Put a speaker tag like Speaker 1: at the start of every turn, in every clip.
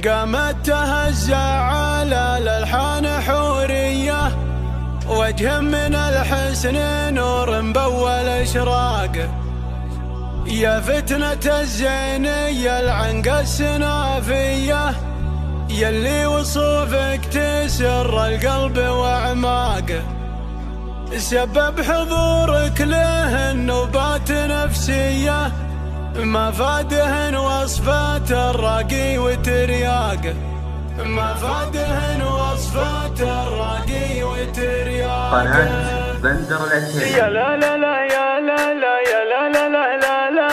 Speaker 1: قامت تهزع على الألحان حورية، وجه من الحسن نور بأول إشراقه. يا فتنة الزينية العنقى السنافية، يلي وصوفك تسر القلب وأعماقه. سبب حضورك له النوبات نفسية، ما فادهن وصفات الراقي وترياقه. ما فادهن وصفات الراقي وترياقه.
Speaker 2: قناة بندر العتيبي.
Speaker 1: يا لا لا لا يا لا لا يا لا لا لا لا لا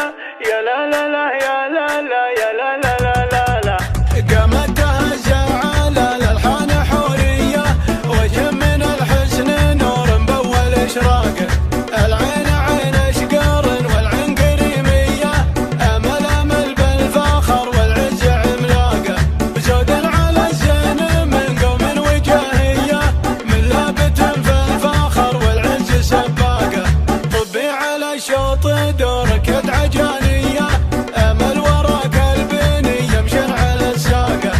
Speaker 1: يا لا لا لا يا لا لا يا لا لا لا لا لا. قامت تهزع على الألحان حورية، وجه من الحسن نور بأول إشراقه. العين عين أشقر والعين قريمية، أمل أمل بالفخر والعز عملاقه. زود على الزين من قوم وجاهية، من لابت في الفخر والعز سباقه. طبي على شوط دورك يدعى جانية، أمل وراك البني يمشن على الساقه.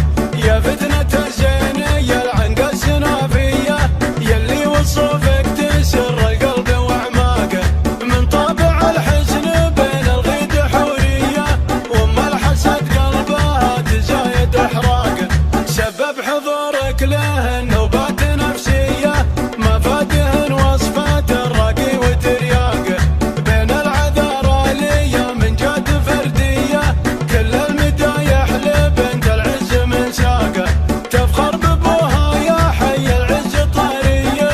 Speaker 1: يا فتنة الزينية العنقى السنافية، يلي وصوفك تسر القلب وأعماقه. من طابع الحزن بين الغيد حورية، وأم الحسد قلبها تزايد إحراقه. سبب حضورك له النوبات نفسية، ما فادهن وصفات الراقي وترياقه. بين العذارى ليا من جاد فردية، كل المدايح لبنت العز من ساقه. تفخر بابوها يا حي العز طارية،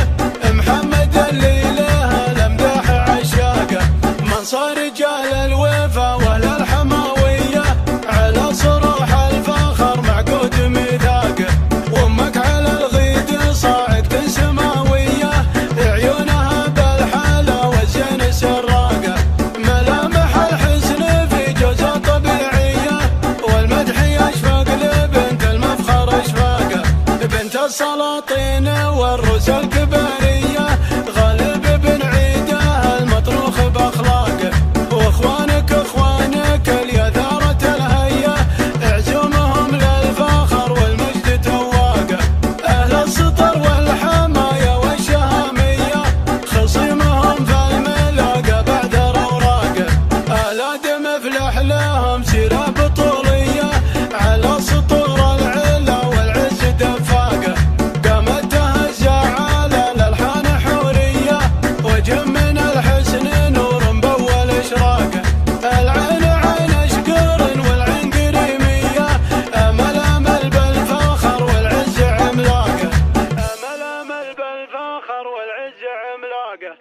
Speaker 1: محمد اللي لها الامداح عشاقه. منصار رجال الوفا ولا الحماوية، على صروح الفخر معقود ميثاقه. وامك على الغيد صاعقة سماوية، عيونها بالحلا والزين سراقه. ملامح الحسن في جوزها طبيعية، والمدح يشفق لبنت المفخر اشفاقه. بنت السلاطين والرؤوس الكبارية، غالب بن عيده المطروخ باخلاقه. واخوانك اخوانك اليثارة الهية، اعزمهم للفخر والمجد تواقه. اهل السطر والحماية والشهامية، خصيمهم في الملاقة بعد روراقه. اهل دم افلح لهم سيرة بطولية، على سطور العلا والعز دفاقه. قامت تهزع على الألحان حورية، وجه من الحسن نور بأول إشراقه. العين عين أشقر والعين قريمية، أمل أمل بالفخر والعز عملاقه. أمل أمل بالفخر والعز عملاقه.